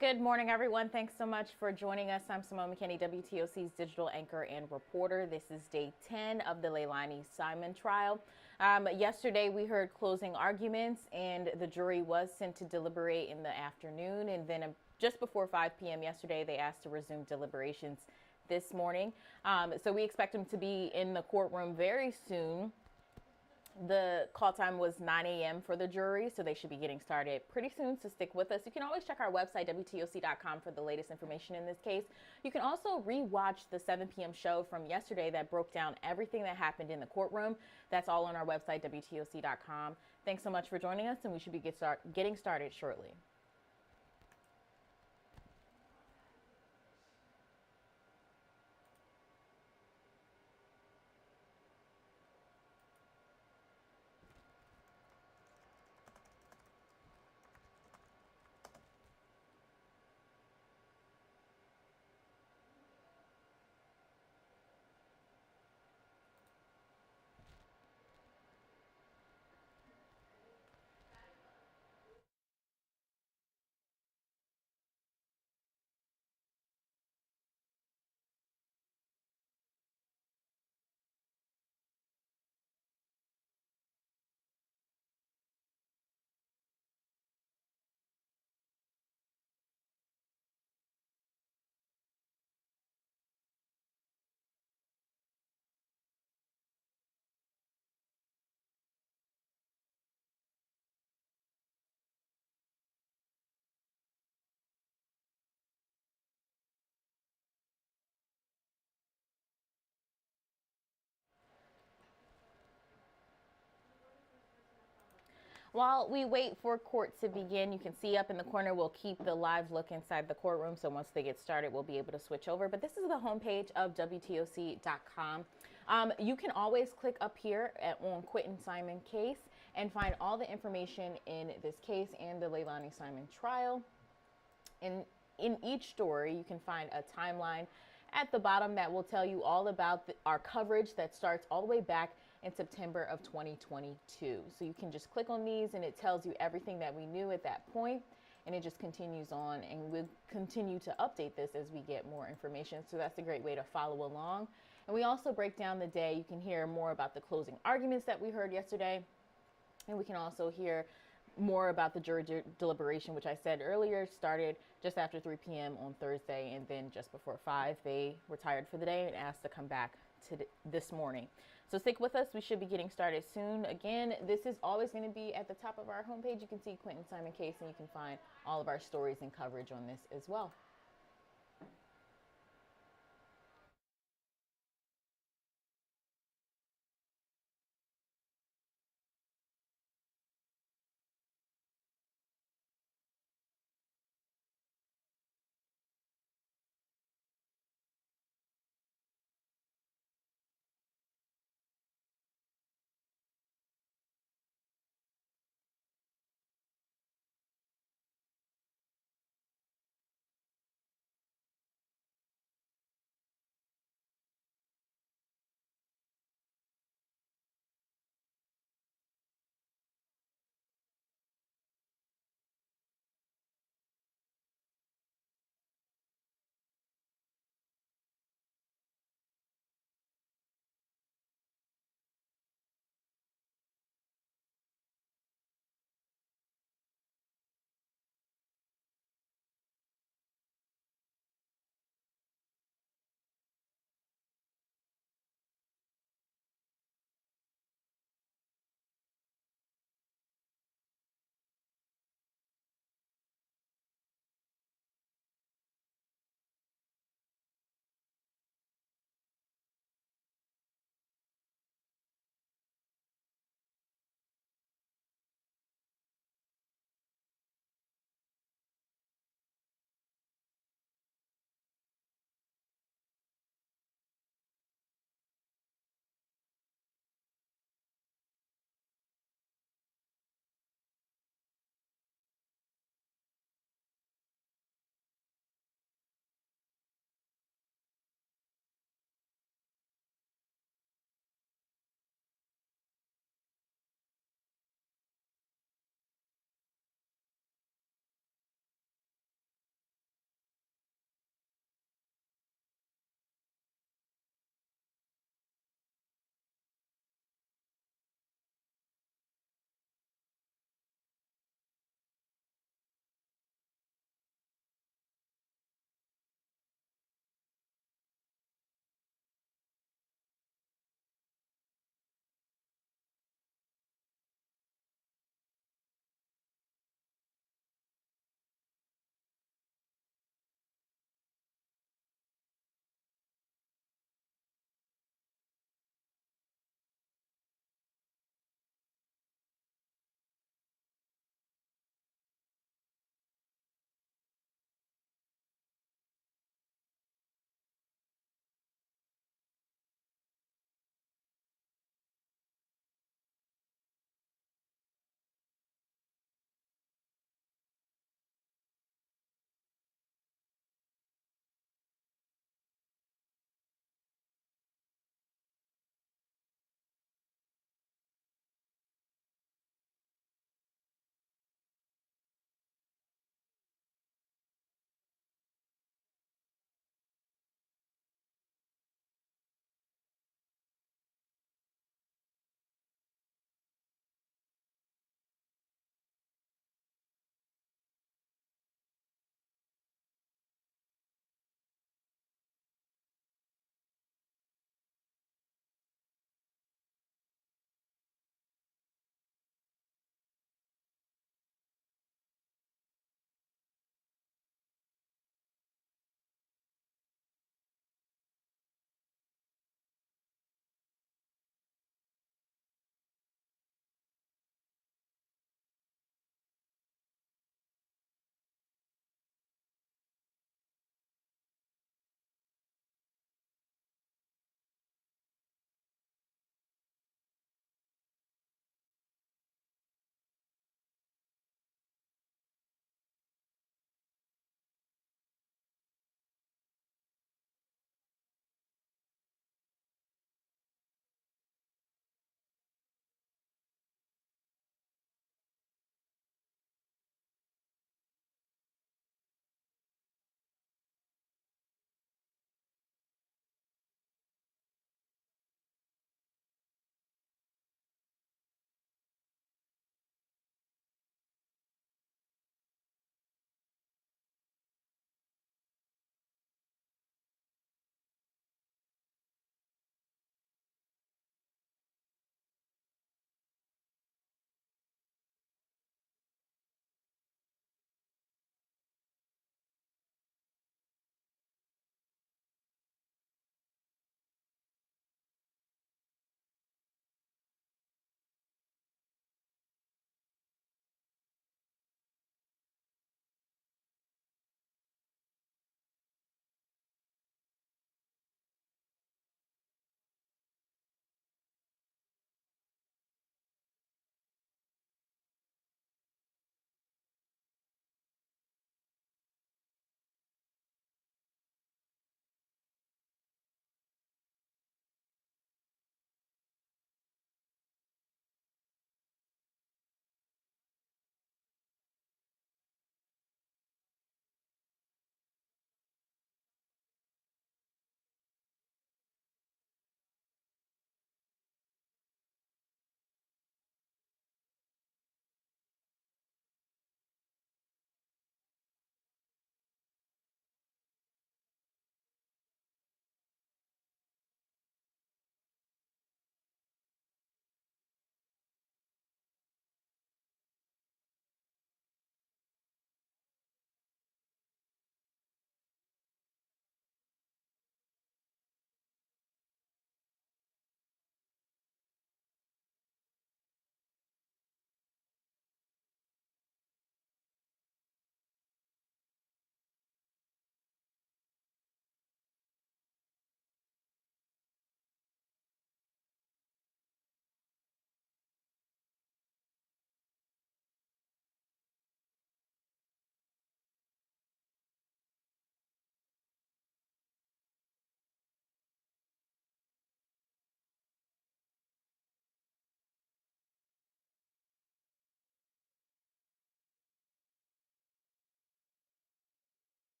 Good morning, everyone. Thanks so much for joining us. I'm Simone McKinney, WTOC's digital anchor and reporter. This is day 10 of the Leilani Simon trial. Yesterday, we heard closing arguments, and the jury was sent to deliberate in the afternoon. And then just before 5 p.m. yesterday, they asked to resume deliberations this morning. So we expect them to be in the courtroom very soon. The call time was 9 a.m. for the jury, so they should be getting started pretty soon, so stick with us. You can always check our website, WTOC.com, for the latest information in this case. You can also re-watch the 7 p.m. show from yesterday that broke down everything that happened in the courtroom. That's all on our website, WTOC.com. Thanks so much for joining us, and we should be getting started shortly. While we wait for court to begin, you can see up in the corner, we'll keep the live look inside the courtroom. So once they get started, we'll be able to switch over. But this is the homepage of WTOC.com. You can always click up here on Quentin Simon case and find all the information in this case and the Leilani Simon trial. In each story, you can find a timeline at the bottom that will tell you all about our coverage that starts all the way back in September of 2022. So you can just click on these and it tells you everything that we knew at that point, and it just continues on, and we'll continue to update this as we get more information. So that's a great way to follow along. And we also break down the day. You can hear more about the closing arguments that we heard yesterday, and we can also hear more about the jury deliberation, which I said earlier started just after 3 p.m. on Thursday, and then just before 5, they retired for the day and asked to come back to this morning. So stick with us. We should be getting started soon. Again, this is always going to be at the top of our homepage. You can see Quentin Simon case, and you can find all of our stories and coverage on this as well.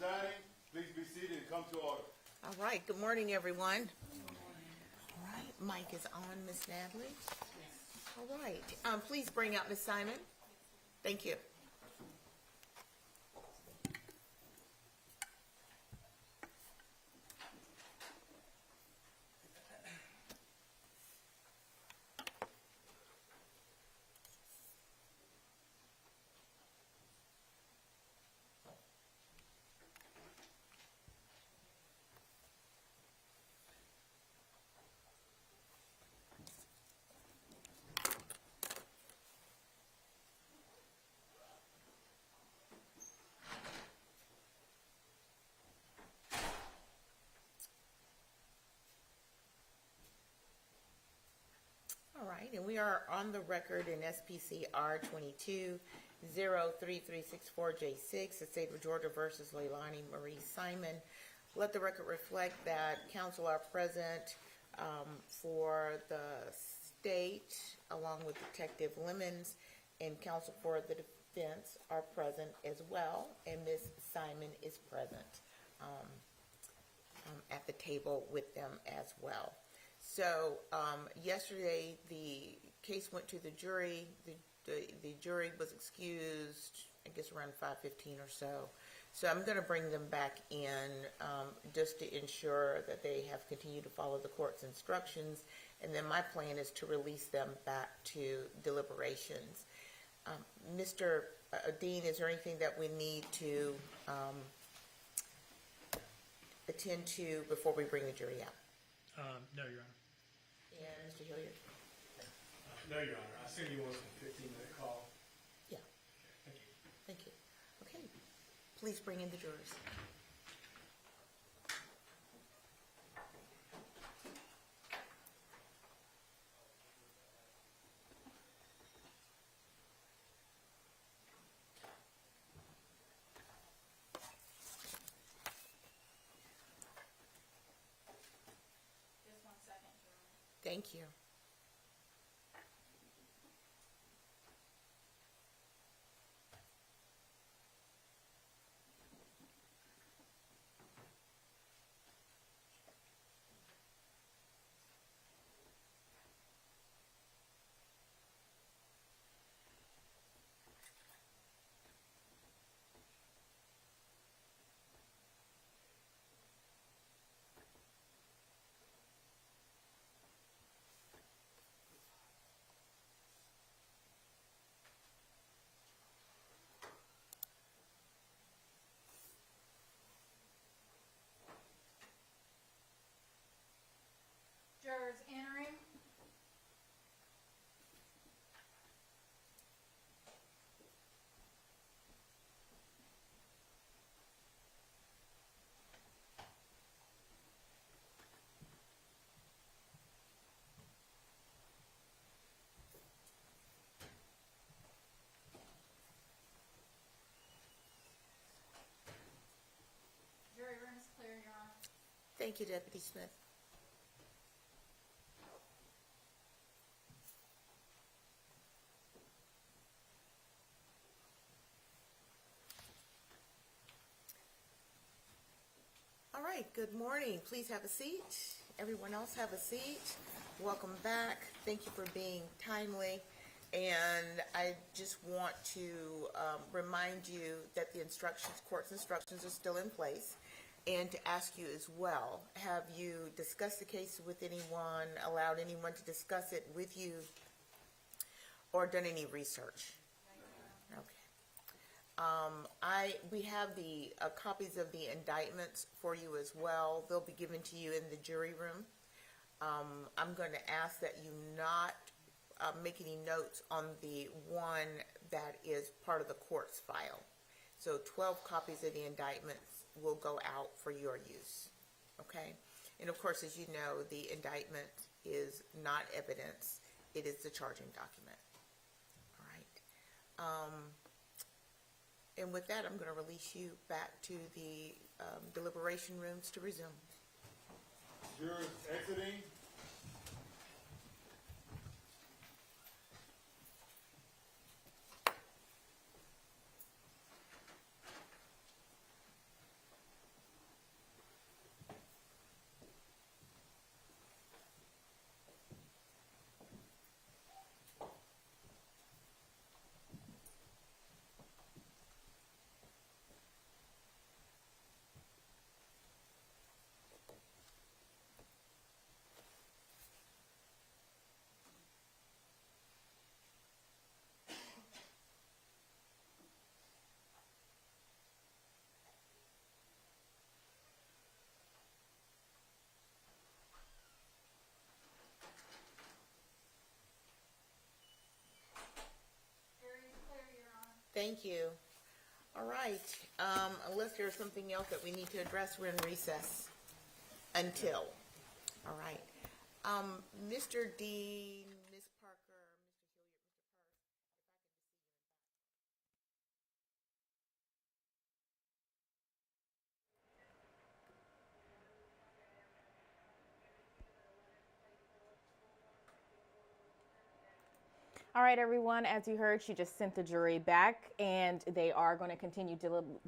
presiding. Please be seated and come to order. All right, good morning, everyone. All right, mic is on, Miss Natalie. All right, please bring out Miss Simon. Thank you. All right, and we are on the record in SPC R22-03364J6, the state of Georgia versus Leilani Marie Simon. Let the record reflect that counsel are present for the state, along with Detective Lemons, and counsel for the defense are present as well, and Ms. Simon is present at the table with them as well. So yesterday the case went to the jury. The jury was excused, I guess around 5:15 or so. So I'm going to bring them back in just to ensure that they have continued to follow the court's instructions. And then my plan is to release them back to deliberations. Mr. Dean, is there anything that we need to attend to before we bring the jury out? No, Your Honor. And Mr. Hilliard? No, Your Honor. I assume you want a 15-minute call. Yeah. Thank you. Thank you. Okay. Please bring in the jurors. Just 1 second, Jerome. Thank you. Jurors entering. Jury room is clear, Your Honor. Thank you, Deputy Smith. All right, good morning. Please have a seat. Everyone else have a seat. Welcome back. Thank you for being timely. And I just want to remind you that the court's instructions are still in place, and to ask you as well, have you discussed the case with anyone, allowed anyone to discuss it with you, or done any research? Okay. We have the copies of the indictments for you as well. They'll be given to you in the jury room. I'm going to ask that you not make any notes on the one that is part of the court's file. So 12 copies of the indictments will go out for your use. Okay? And of course, as you know, the indictment is not evidence. It is the charging document. All right. And with that, I'm going to release you back to the deliberation rooms to resume. Jurors exiting. Thank you. All right. Unless there's something else that we need to address, we're in recess until. All right. Mr. Dean, Ms. Parker, Mr. Hilliard, Mr. All right, everyone, as you heard, she just sent the jury back, and they are going to continue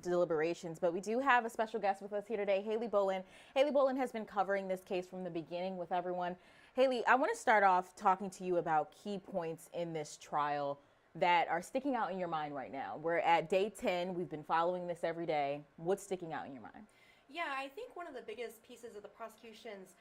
deliberations. But we do have a special guest with us here today, Haley Bolin. Haley Bolin has been covering this case from the beginning with everyone. Haley, I want to start off talking to you about key points in this trial that are sticking out in your mind right now. We're at day 10. We've been following this every day. What's sticking out in your mind? Yeah, I think one of the biggest pieces of the prosecution's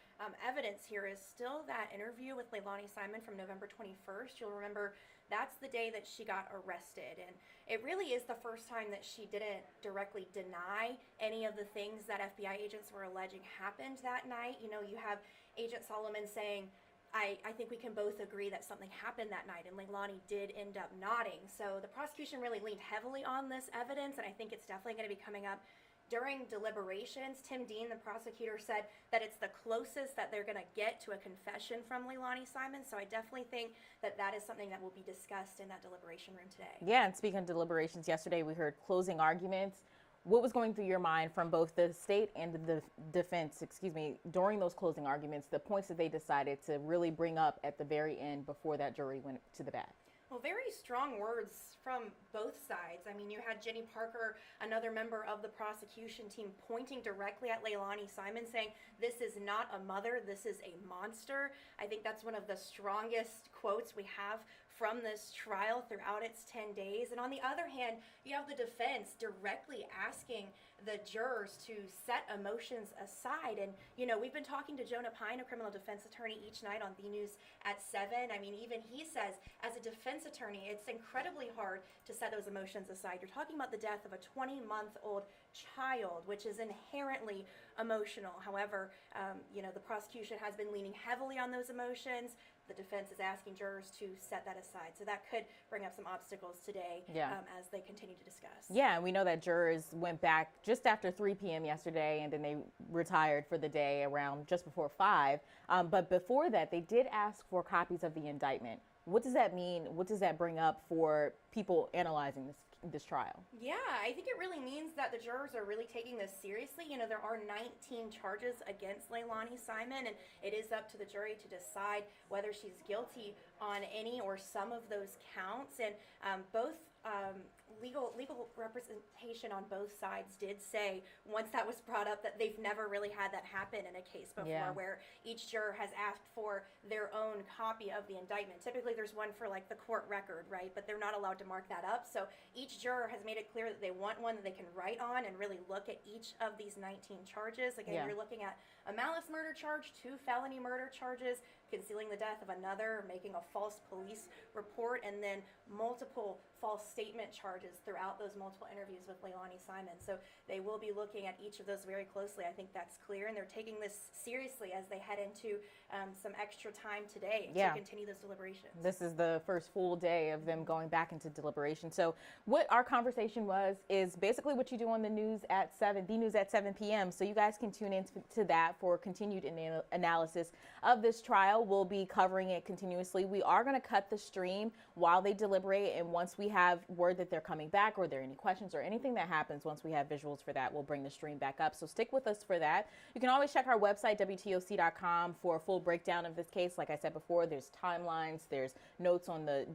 evidence here is still that interview with Leilani Simon from November 21st. You'll remember that's the day that she got arrested. And it really is the first time that she didn't directly deny any of the things that FBI agents were alleging happened that night. You know, you have Agent Solomon saying, I think we can both agree that something happened that night, and Leilani did end up nodding. So the prosecution really leaned heavily on this evidence, and I think it's definitely going to be coming up during deliberations. Tim Dean, the prosecutor, said that it's the closest that they're going to get to a confession from Leilani Simon. So I definitely think that that is something that will be discussed in that deliberation room today. Yeah, and speaking of deliberations, yesterday we heard closing arguments. What was going through your mind from both the state and the defense, during those closing arguments, the points that they decided to really bring up at the very end before that jury went to the bat? Well, very strong words from both sides. I mean, you had Jenny Parker, another member of the prosecution team, pointing directly at Leilani Simon, saying, "This is not a mother, this is a monster." I think that's one of the strongest quotes we have from this trial throughout its 10 days. And on the other hand, you have the defense directly asking the jurors to set emotions aside. And, you know, we've been talking to Jonah Pine, a criminal defense attorney, each night on B News at 7. I mean, even he says, as a defense attorney, it's incredibly hard to set those emotions aside. You're talking about the death of a 20-month-old child, which is inherently emotional. However, you know, the prosecution has been leaning heavily on those emotions. The defense is asking jurors to set that aside. So that could bring up some obstacles today as they continue to discuss. Yeah, and we know that jurors went back just after 3 p.m. yesterday, and then they retired for the day around just before 5. But before that, they did ask for copies of the indictment. What does that mean? What does that bring up for people analyzing this trial? Yeah, I think it really means that the jurors are really taking this seriously. You know, there are 19 charges against Leilani Simon, and it is up to the jury to decide whether she's guilty on any or some of those counts. And both legal representation on both sides did say, once that was brought up, that they've never really had that happen in a case before, where each juror has asked for their own copy of the indictment. Typically there's one for like the court record, right? But they're not allowed to mark that up. So each juror has made it clear that they want one that they can write on and really look at each of these 19 charges. Again, you're looking at a malice murder charge, 2 felony murder charges, concealing the death of another, making a false police report, and then multiple false statement charges throughout those multiple interviews with Leilani Simon. So they will be looking at each of those very closely. I think that's clear, and they're taking this seriously as they head into some extra time today to continue those deliberations. This is the first full day of them going back into deliberation. So what our conversation is basically what you do on the news at 7, the news at 7 p.m. So you guys can tune in to that for continued analysis of this trial. We'll be covering it continuously. We are going to cut the stream while they deliberate, and once we have word that they're coming back, or there are any questions or anything that happens, once we have visuals for that, we'll bring the stream back up. So stick with us for that. You can always check our website, WTOC.com, for a full breakdown of this case. Like I said before, there's timelines, there's notes on the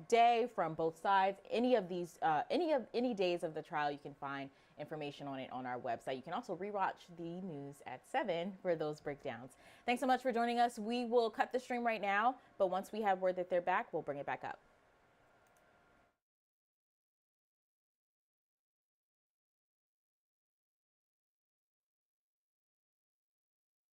day from both sides. Any any days of the trial, you can find information on it on our website. You can also rewatch the news at 7 for those breakdowns. Thanks so much for joining us. We will cut the stream right now, but once we have word that they're back, we'll bring it back up.